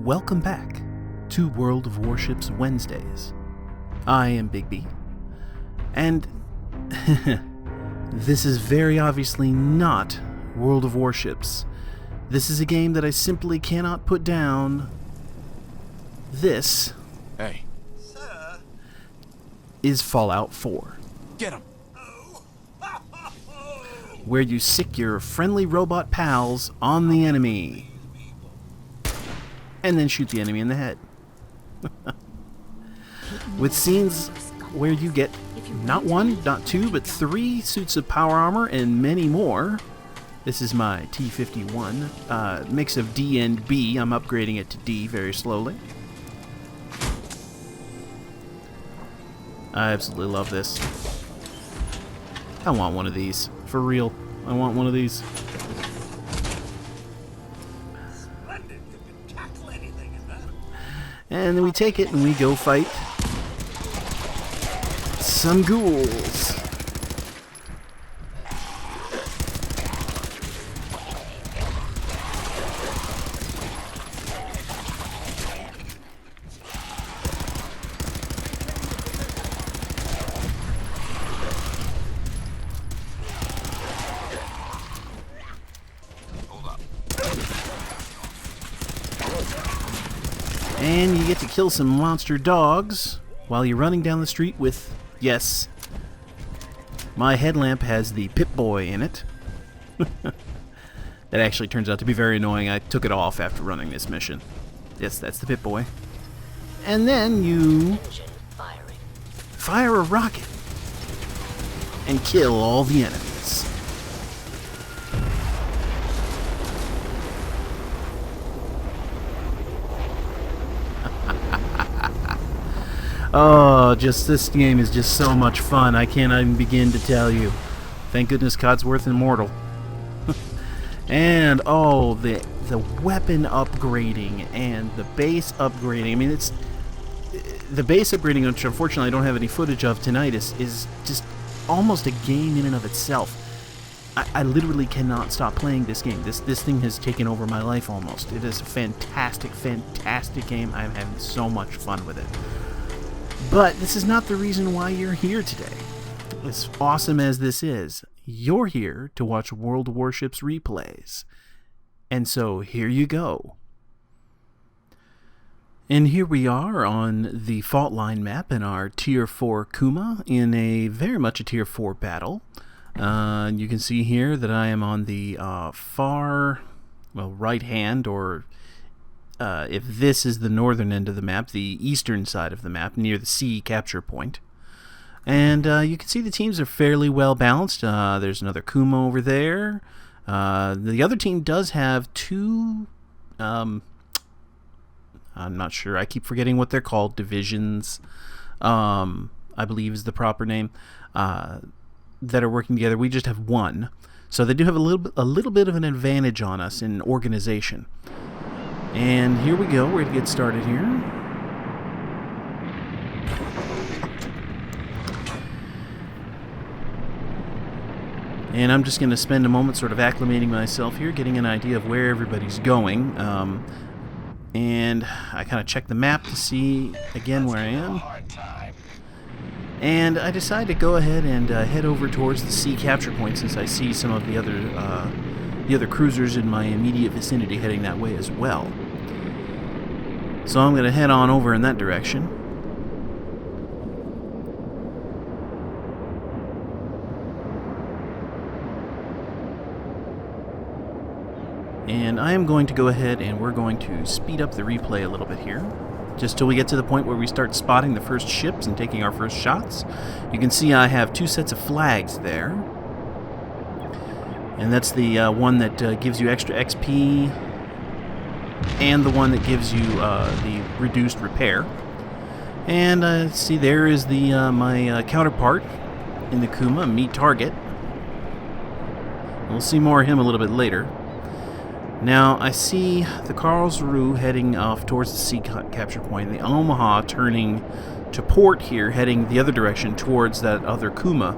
welcome back to World of Warships Wednesdays. I am Bigby, and this is very obviously not World of Warships. This is a game that I simply cannot put down. This Hey. Sir? is Fallout 4, Get him. where you sick your friendly robot pals on the enemy and then shoot the enemy in the head. With scenes where you get not one, not two, but 3 suits of power armor and many more. This is my T-51, mix of D and B. I'm upgrading it to D very slowly. I absolutely love this. I want one of these. For real. I want one of these. Splendid. You can tackle anything in that. And then we take it and we go fight some ghouls. And you get to kill some monster dogs while you're running down the street with, yes, my headlamp has the Pip-Boy in it. That actually turns out to be very annoying. I took it off after running this mission. Yes, that's the Pip-Boy. And then you fire a rocket and kill all the enemies. Oh, just this game is just so much fun. I can't even begin to tell you. Thank goodness Codsworth Immortal. And oh, the weapon upgrading and the base upgrading. I mean, it's the base upgrading, which unfortunately I don't have any footage of tonight, is just almost a game in and of itself. I literally cannot stop playing this game. This thing has taken over my life almost. It is a fantastic, fantastic game. I'm having so much fun with it. But this is not the reason why you're here today. As awesome as this is, you're here to watch World of Warships replays. And so here you go. And here we are on the fault line map in our Tier 4 Kuma in a very much a Tier 4 battle. You can see here that I am on the far, right hand, or if this is the northern end of the map, the eastern side of the map, near the sea capture point. And you can see the teams are fairly well balanced. There's another Kuma over there. The other team does have 2, I'm not sure, I keep forgetting what they're called, divisions, I believe is the proper name, that are working together. We just have 1. So they do have a little bit of an advantage on us in organization. And here we go. We're going to get started here. And I'm just going to spend a moment sort of acclimating myself here, getting an idea of where everybody's going. And I kind of check the map to see, again, where I am. And I decide to go ahead and head over towards the sea capture point, since I see some of the other cruisers in my immediate vicinity heading that way as well. So I'm going to head on over in that direction. And I am going to go ahead and we're going to speed up the replay a little bit here, just till we get to the point where we start spotting the first ships and taking our first shots. You can see I have 2 sets of flags there. And that's the one that gives you extra XP, and the one that gives you the reduced repair. And see, there is the my counterpart in the Kuma, Meet Target. We'll see more of him a little bit later. Now, I see the Karlsruhe heading off towards the sea capture point, the Omaha turning to port here, heading the other direction towards that other Kuma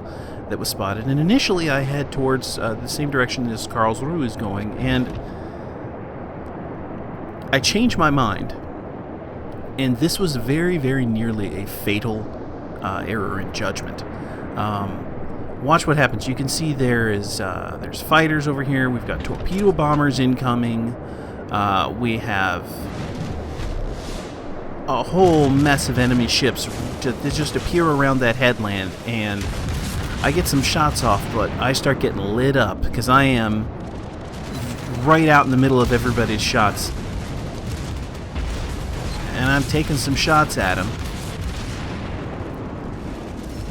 that was spotted. And initially I head towards the same direction as Karlsruhe is going, and I changed my mind, and this was very, very nearly a fatal error in judgment. Watch what happens. You can see there's fighters over here. We've got torpedo bombers incoming. We have a whole mess of enemy ships that just appear around that headland, and I get some shots off, but I start getting lit up because I am right out in the middle of everybody's shots, and I'm taking some shots at him.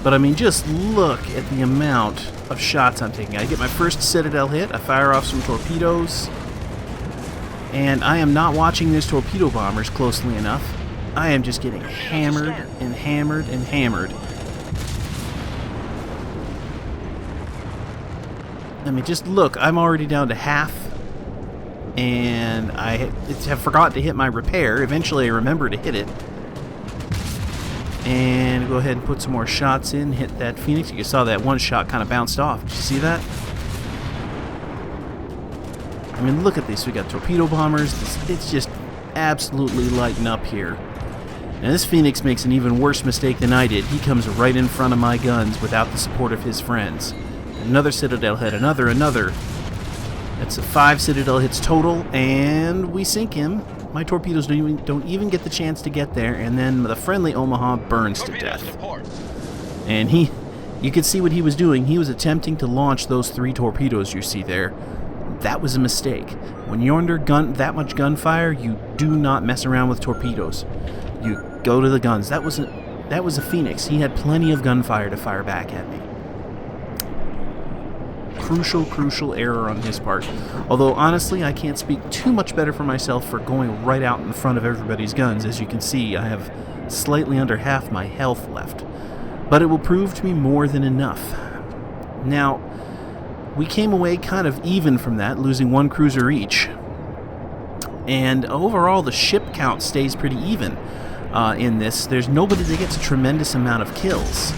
But I mean, just look at the amount of shots I'm taking. I get my first Citadel hit, I fire off some torpedoes, and I am not watching these torpedo bombers closely enough. I am just getting hammered and hammered and hammered. I mean, just look, I'm already down to half, and I have forgot to hit my repair. Eventually I remember to hit it. And go ahead and put some more shots in, hit that Phoenix. You saw that one shot kind of bounced off. Did you see that? I mean, look at this. We got torpedo bombers. It's just absolutely lighting up here. Now this Phoenix makes an even worse mistake than I did. He comes right in front of my guns without the support of his friends. Another Citadel hit, another. That's 5 Citadel hits total, and we sink him. My torpedoes don't even get the chance to get there, and then the friendly Omaha burns to death. And you could see what he was doing. He was attempting to launch those 3 torpedoes you see there. That was a mistake. When you're under that much gunfire, you do not mess around with torpedoes. You go to the guns. That was a Phoenix. He had plenty of gunfire to fire back at me. Crucial error on his part. Although, honestly, I can't speak too much better for myself for going right out in front of everybody's guns. As you can see, I have slightly under half my health left. But it will prove to be more than enough. Now, we came away kind of even from that, losing 1 cruiser each. And overall, the ship count stays pretty even in this. There's nobody that gets a tremendous amount of kills.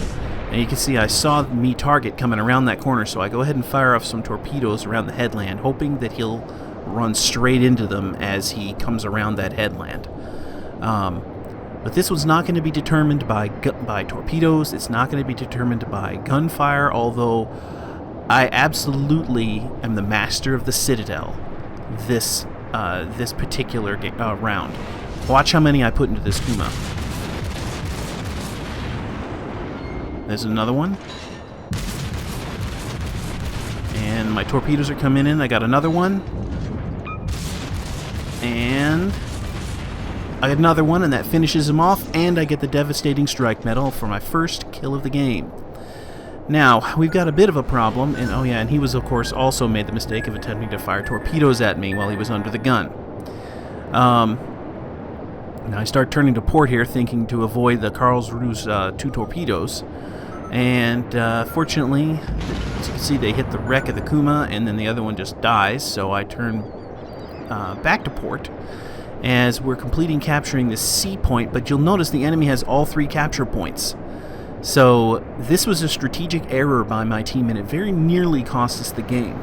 And you can see I saw me target coming around that corner, so I go ahead and fire off some torpedoes around the headland, hoping that he'll run straight into them as he comes around that headland. But this was not going to be determined by torpedoes. It's not going to be determined by gunfire, although I absolutely am the master of the Citadel this particular round. Watch how many I put into this Kuma. There's another one. And my torpedoes are coming in. I got another one. And I got another one, and that finishes him off, and I get the devastating strike medal for my first kill of the game. Now, we've got a bit of a problem, and oh yeah, and he was, of course, also made the mistake of attempting to fire torpedoes at me while he was under the gun. Now I start turning to port here, thinking to avoid the Karlsruhe's 2 torpedoes. And fortunately, as you can see, they hit the wreck of the Kuma, and then the other one just dies, so I turn back to port as we're capturing this C point, but you'll notice the enemy has all 3 capture points. So this was a strategic error by my team, and it very nearly cost us the game.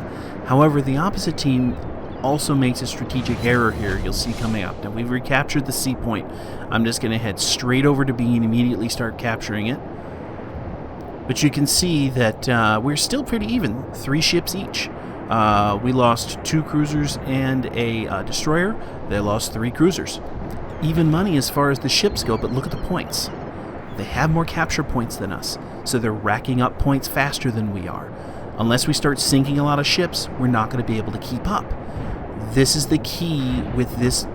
However, the opposite team also makes a strategic error here, you'll see coming up. Now, we've recaptured the C point. I'm just going to head straight over to B and immediately start capturing it. But you can see that we're still pretty even, 3 ships each. We lost 2 cruisers and a destroyer. They lost 3 cruisers. Even money as far as the ships go, but look at the points. They have more capture points than us, so they're racking up points faster than we are. Unless we start sinking a lot of ships, we're not going to be able to keep up. This is the key with this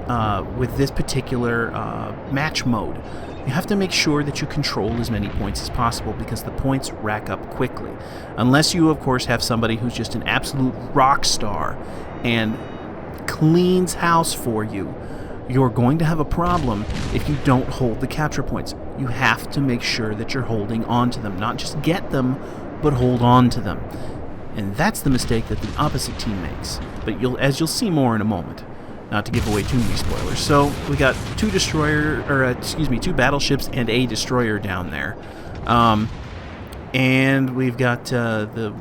particular match mode. You have to make sure that you control as many points as possible because the points rack up quickly. Unless you, of course, have somebody who's just an absolute rock star and cleans house for you, you're going to have a problem if you don't hold the capture points. You have to make sure that you're holding on to them. Not just get them, but hold on to them. And that's the mistake that the opposite team makes. But as you'll see more in a moment. Not to give away too many spoilers. So we got 2 battleships and a destroyer down there, and we've got the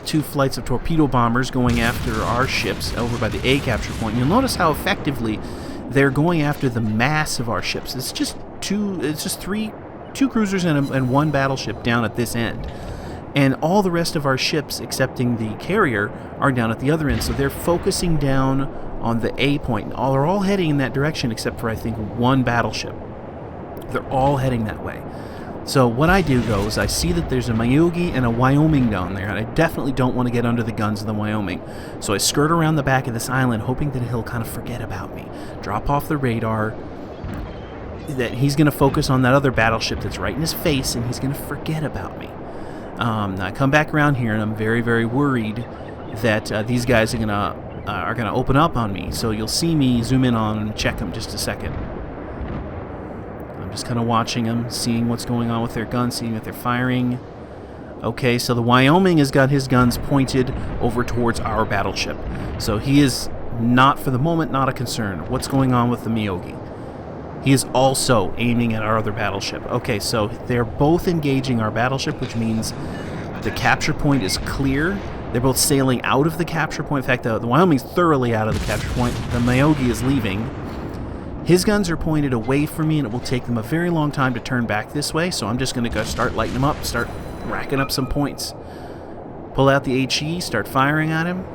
2 flights of torpedo bombers going after our ships over by the A capture point. You'll notice how effectively they're going after the mass of our ships. It's just two cruisers and one battleship down at this end. And all the rest of our ships, excepting the carrier, are down at the other end. So they're focusing down on the A point. They're all heading in that direction except for, I think, one battleship. They're all heading that way. So what I do, though, is I see that there's a Myogi and a Wyoming down there, and I definitely don't want to get under the guns of the Wyoming. So I skirt around the back of this island, hoping that he'll kind of forget about me. Drop off the radar, that he's going to focus on that other battleship that's right in his face, and he's going to forget about me. I come back around here, and I'm very, very worried that these guys are gonna open up on me. So you'll see me zoom in on and check them just a second. I'm just kind of watching them, seeing what's going on with their guns, seeing what they're firing. Okay, so the Wyoming has got his guns pointed over towards our battleship. So he is not, for the moment, not a concern. What's going on with the Myogi? He is also aiming at our other battleship. Okay, so they're both engaging our battleship, which means the capture point is clear. They're both sailing out of the capture point. In fact, the Wyoming's thoroughly out of the capture point. The Myogi is leaving. His guns are pointed away from me, and it will take them a very long time to turn back this way, so I'm just going to go start lighting them up, start racking up some points. Pull out the HE, start firing at him.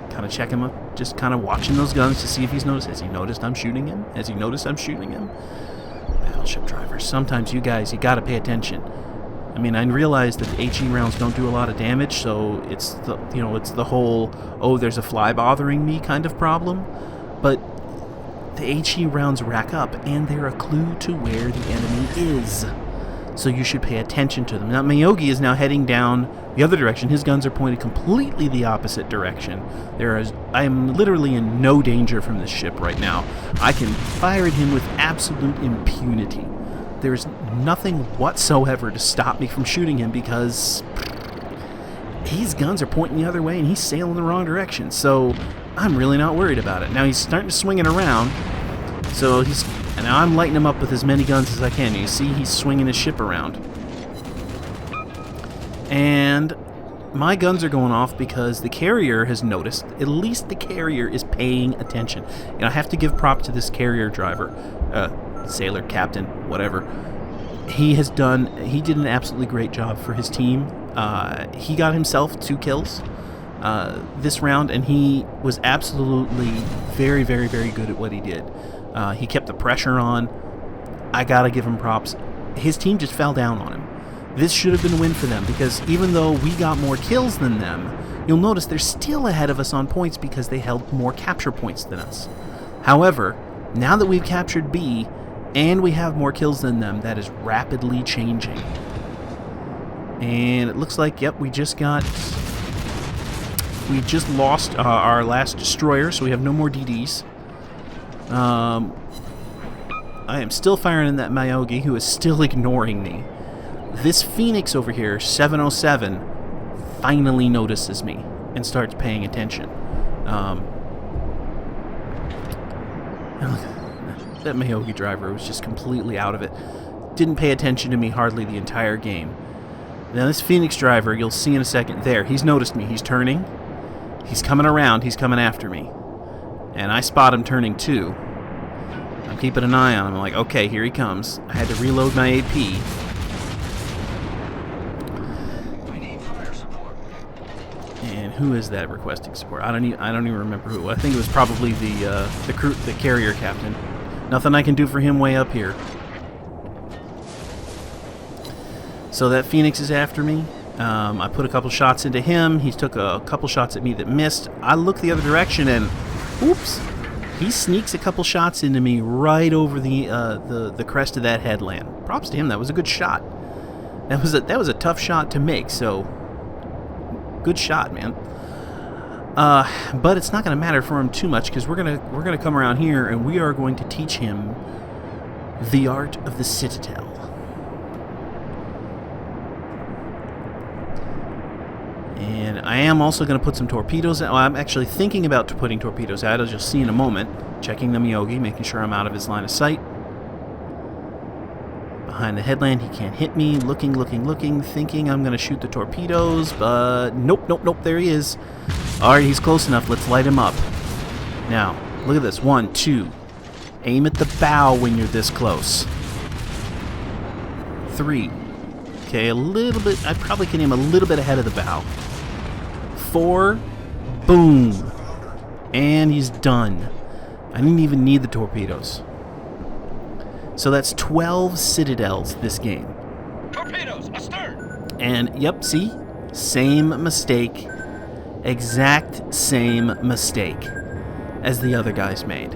Kind of check him up. Just kind of watching those guns to see if he's noticed. Has he noticed I'm shooting him? Has he noticed I'm shooting him? Battleship drivers. Sometimes you guys, you got to pay attention. I mean, I realize that the HE rounds don't do a lot of damage, so it's the whole, oh, there's a fly bothering me kind of problem. But the HE rounds rack up, and they're a clue to where the enemy is. So you should pay attention to them. Now, Myogi is now heading down the other direction. His guns are pointed completely the opposite direction. I am literally in no danger from this ship right now. I can fire at him with absolute impunity. There's nothing whatsoever to stop me from shooting him because his guns are pointing the other way and he's sailing the wrong direction. So I'm really not worried about it. Now he's starting to swing it around. So and now I'm lighting him up with as many guns as I can. You see he's swinging his ship around. And my guns are going off because the carrier has noticed. At least the carrier is paying attention. And I have to give props to this carrier driver. Sailor, captain, whatever. He did an absolutely great job for his team. He got himself 2 kills this round, and he was absolutely very, very, very good at what he did. He kept the pressure on. I gotta give him props. His team just fell down on him. This should have been a win for them, because even though we got more kills than them, you'll notice they're still ahead of us on points because they held more capture points than us. However, now that we've captured B, and we have more kills than them, that is rapidly changing. And it looks like, yep, we just lost our last destroyer, so we have no more DDs. I am still firing in that Myogi, who is still ignoring me. This Phoenix over here, 707, finally notices me and starts paying attention. That Myogi driver was just completely out of it. Didn't pay attention to me hardly the entire game. Now this Phoenix driver, you'll see in a second, there, he's noticed me. He's turning. He's coming around. He's coming after me. And I spot him turning too. I'm keeping an eye on him. I'm like, okay, here he comes. I had to reload my AP. And who is that requesting support? I don't even remember who. I think it was probably the carrier captain. Nothing I can do for him way up here. So that Phoenix is after me. I put a couple shots into him. He took a couple shots at me that missed. I look the other direction and, oops, he sneaks a couple shots into me right over the crest of that headland. Props to him. That was a good shot. That was a tough shot to make. So good shot, man. But it's not going to matter for him too much because we're gonna come around here and we are going to teach him the art of the Citadel. And I am also going to put some torpedoes out. Well, I'm actually thinking about putting torpedoes out. As you'll see in a moment. Checking the Myogi, making sure I'm out of his line of sight. Behind the headland, he can't hit me. Looking, thinking I'm going to shoot the torpedoes, but nope, there he is. Alright, he's close enough. Let's light him up. Now, Look at this. 1, 2. Aim at the bow when you're this close. 3. Okay, a little bit. I probably can aim a little bit ahead of the bow. 4. Boom. And he's done. I didn't even need the torpedoes. So that's 12 Citadels this game. Torpedoes, astern! And, yep, see? Same mistake. Exact same mistake as the other guys made.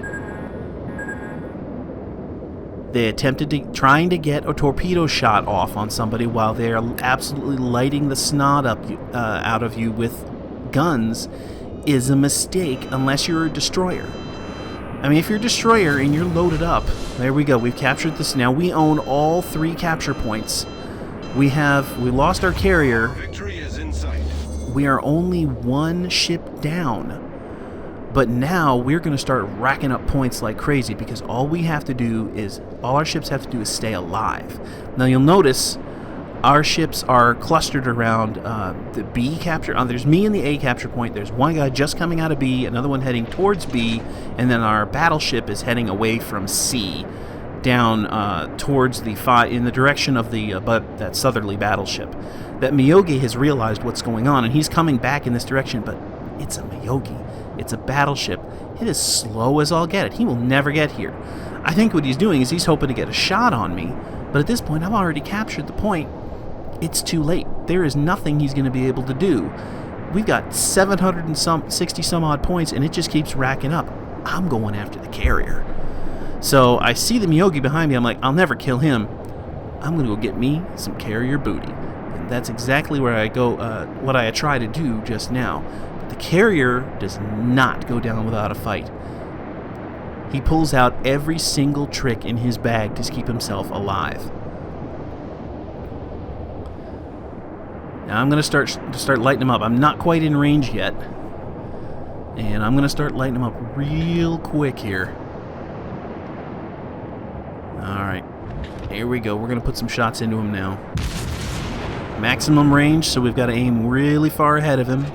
They attempted trying to get a torpedo shot off on somebody while they're absolutely lighting the snot up out of you with guns is a mistake unless you're a destroyer. I mean, if you're a destroyer and you're loaded up, there we go. We've captured this. Now we own all 3 capture points. We lost our carrier. Victory is in sight. We are only 1 ship down. But now we're going to start racking up points like crazy because all our ships have to do is stay alive. Now you'll notice our ships are clustered around the B capture. There's me in the A capture point. There's one guy just coming out of B, another one heading towards B, and then our battleship is heading away from C down towards in the direction of that southerly battleship. That Miyogi has realized what's going on, and he's coming back in this direction, but it's a Miyogi. It's a battleship. It is slow as all get it. He will never get here. I think what he's doing is he's hoping to get a shot on me, but at this point I've already captured the point. It's too late. There is nothing he's going to be able to do. We've got 760 some odd points, and it just keeps racking up. I'm going after the carrier. So I see the Miyogi behind me. I'm like, I'll never kill him. I'm going to go get me some carrier booty. And that's exactly where I go, what I try to do just now. But the carrier does not go down without a fight. He pulls out every single trick in his bag to keep himself alive. Now I'm going to start lighting him up. I'm not quite in range yet. And I'm going to start lighting him up real quick here. Alright. Here we go. We're going to put some shots into him now. Maximum range, so we've got to aim really far ahead of him.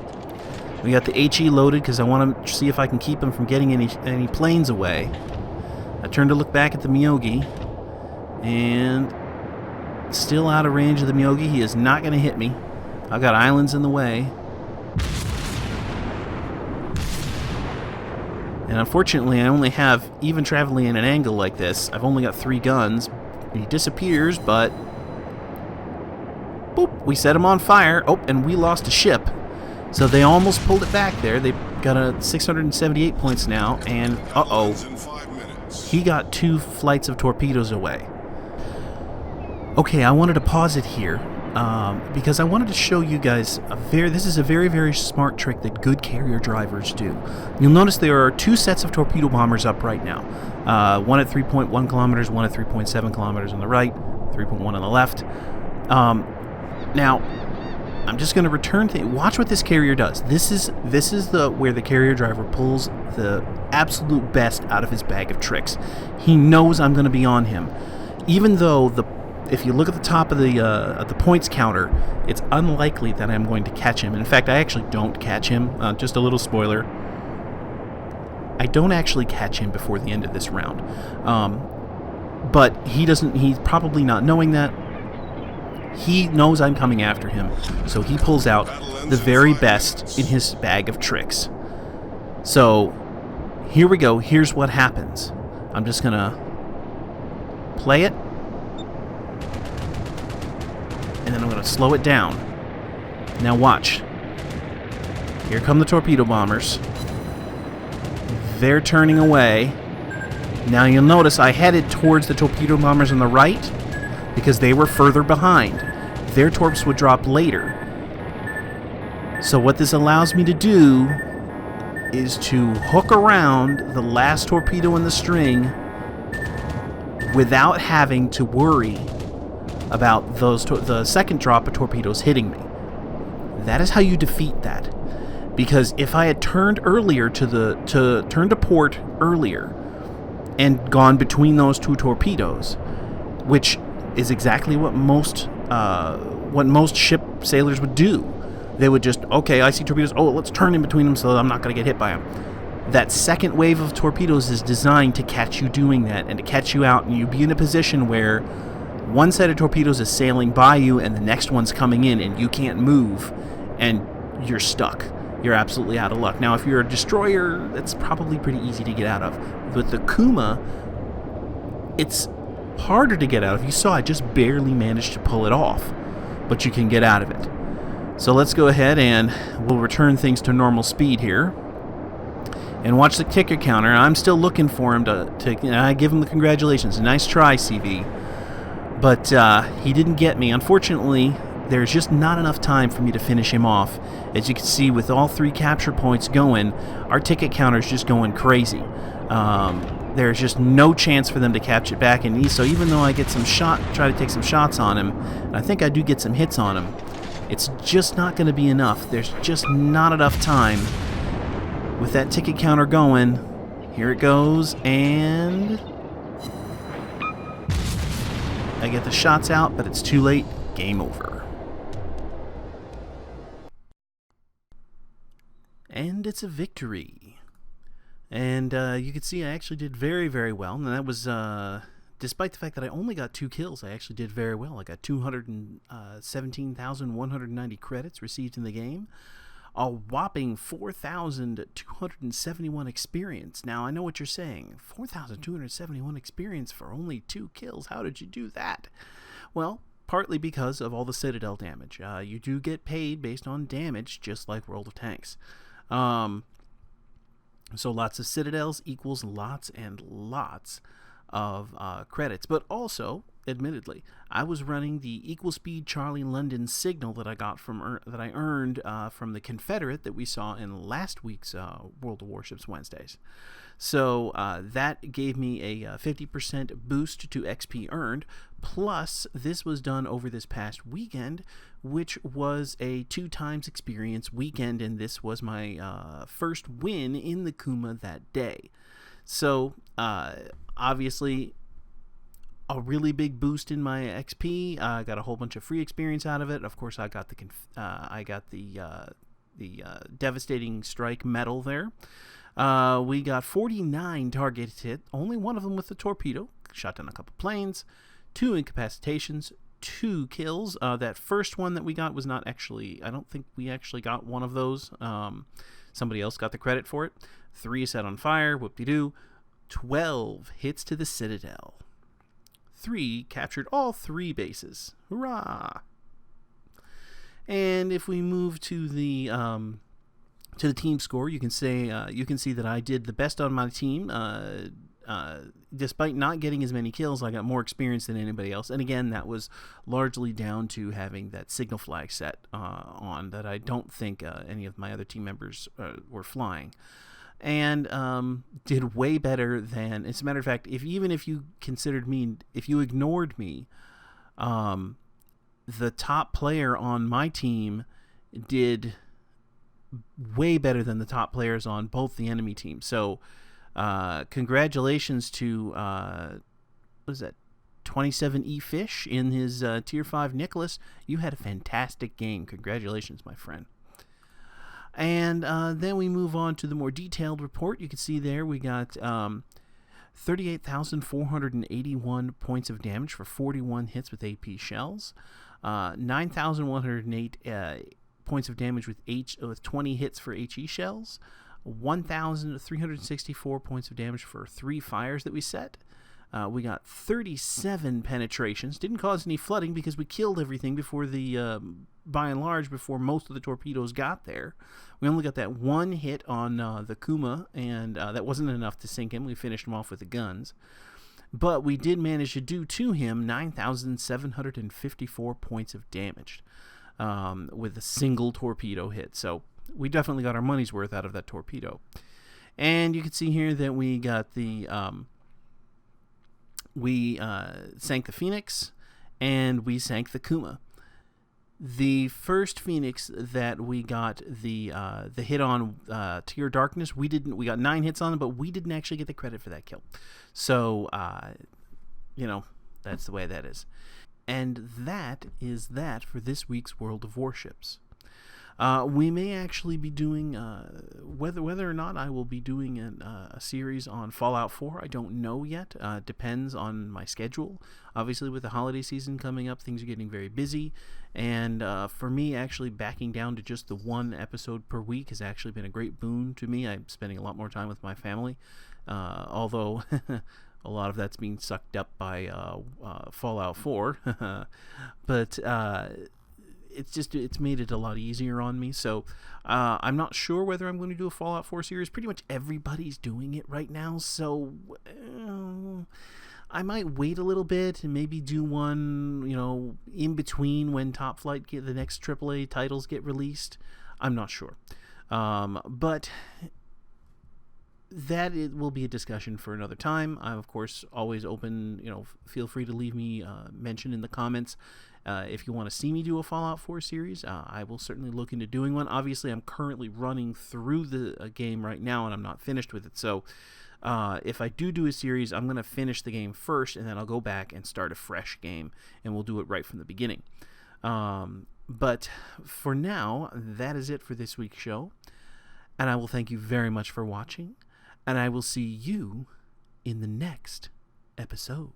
We got the HE loaded because I want to see if I can keep him from getting any planes away. I turn to look back at the Miyogi. And still out of range of the Miyogi. He is not going to hit me. I've got islands in the way. And unfortunately, I only have, even traveling in an angle like this, I've only got 3 guns. He disappears, but... boop! We set him on fire. Oh, and we lost a ship. So they almost pulled it back there. They've got a 678 points now, and uh-oh. He got 2 flights of torpedoes away. Okay, I wanted to pause it here. Because I wanted to show you guys this is a very, very smart trick that good carrier drivers do. You'll notice there are 2 sets of torpedo bombers up right now. One at 3.1 kilometers, one at 3.7 kilometers on the right, 3.1 on the left. Now, I'm just going to return to watch what this carrier does. This is where the carrier driver pulls the absolute best out of his bag of tricks. He knows I'm going to be on him, even though if you look at the top of the points counter, it's unlikely that I'm going to catch him. In fact, I actually don't catch him. Just a little spoiler. I don't actually catch him before the end of this round. But he's probably not knowing that. He knows I'm coming after him, so he pulls out the very best in his bag of tricks. So, here we go. Here's what happens. I'm just going to play it. And then I'm going to slow it down. Now watch. Here come the torpedo bombers. They're turning away. Now you'll notice I headed towards the torpedo bombers on the right because they were further behind. Their torps would drop later. So what this allows me to do is to hook around the last torpedo in the string without having to worry about the second drop of torpedoes hitting me. That is how you defeat that. Because if I had turned earlier turn to port earlier and gone between those 2 torpedoes, which is exactly what most ship sailors would do. They would just, okay, I see torpedoes, oh, let's turn in between them so I'm not going to get hit by them. That second wave of torpedoes is designed to catch you doing that and to catch you out, and you be in a position where one set of torpedoes is sailing by you and the next one's coming in and you can't move and you're stuck. You're absolutely out of luck. Now, if you're a destroyer, that's probably pretty easy to get out of. With the Kuma, it's harder to get out of. You saw I just barely managed to pull it off, but you can get out of it. So let's go ahead and we'll return things to normal speed here. And watch the ticket counter. I'm still looking for him to I give him the congratulations. Nice try, CV. But he didn't get me. Unfortunately, there's just not enough time for me to finish him off. As you can see, with all 3 capture points going, our ticket counter is just going crazy. There's just no chance for them to catch it back. And so even though I get try to take some shots on him, and I think I do get some hits on him, it's just not going to be enough. There's just not enough time. With that ticket counter going, here it goes, and I get the shots out, but it's too late. Game over. And it's a victory. And you can see I actually did very, very well. And that was, despite the fact that I only got 2 kills, I actually did very well. I got 217,190 credits received in the game. A whopping 4,271 experience. Now, I know what you're saying. 4,271 experience for only 2 kills. How did you do that? Well, partly because of all the Citadel damage. You do get paid based on damage, just like World of Tanks. So lots of Citadels equals lots and lots of credits. But also, admittedly, I was running the equal speed Charlie London signal that I got from that I earned from the Confederate that we saw in last week's World of Warships Wednesdays. So that gave me a 50% boost to XP earned. Plus, this was done over this past weekend, which was a 2 times experience weekend, and this was my first win in the Kuma that day. So obviously, a really big boost in my XP. I got a whole bunch of free experience out of it. Of course, I got the devastating strike medal there. We got 49 targets hit, only one of them with the torpedo. Shot down a couple planes, 2 incapacitations, 2 kills. That first one that we got was not actually, I don't think we actually got one of those. Somebody else got the credit for it. 3 set on fire, whoop-de-doo. 12 hits to the Citadel. 3 captured all 3 bases. Hurrah! And if we move to the team score, you can see that I did the best on my team. Despite not getting as many kills, I got more experience than anybody else. And again, that was largely down to having that signal flag set on that I don't think any of my other team members were flying. And did way better than, as a matter of fact, if you ignored me, the top player on my team did way better than the top players on both the enemy team. So congratulations to what is that, 27E Fish in his tier 5 Nicholas. You had a fantastic game. Congratulations, my friend. And then we move on to the more detailed report. You can see there we got 38,481 points of damage for 41 hits with AP shells, 9,108 points of damage with 20 hits for HE shells, 1,364 points of damage for 3 fires that we set. We got 37 penetrations. Didn't cause any flooding because we killed everything before by and large, before most of the torpedoes got there. We only got that 1 hit on the Kuma, and that wasn't enough to sink him. We finished him off with the guns. But we did manage to do to him 9,754 points of damage with a single torpedo hit. So we definitely got our money's worth out of that torpedo. And you can see here that we got the... we sank the Phoenix, and we sank the Kuma. The first Phoenix that we got the hit on, Tier Darkness, we got 9 hits on them, but we didn't actually get the credit for that kill. So, that's the way that is. And that is that for this week's World of Warships. We may actually be doing whether or not I will be doing a series on Fallout 4. I don't know yet. Depends on my schedule. Obviously, with the holiday season coming up, things are getting very busy, and for me, actually backing down to just the one episode per week has actually been a great boon to me. I'm spending a lot more time with my family, although a lot of that's being sucked up by Fallout 4, but it's made it a lot easier on me. So I'm not sure whether I'm going to do a Fallout 4 series. Pretty much everybody's doing it right now, so I might wait a little bit and maybe do one, in between when Top Flight the next AAA titles get released. I'm not sure, but that it will be a discussion for another time. I'm, of course, always open. Feel free to leave me mention in the comments if you want to see me do a Fallout 4 series. I will certainly look into doing one. Obviously, I'm currently running through the game right now, and I'm not finished with it. So if I do a series, I'm going to finish the game first, and then I'll go back and start a fresh game, and we'll do it right from the beginning. But for now, that is it for this week's show, and I will thank you very much for watching. And I will see you in the next episode.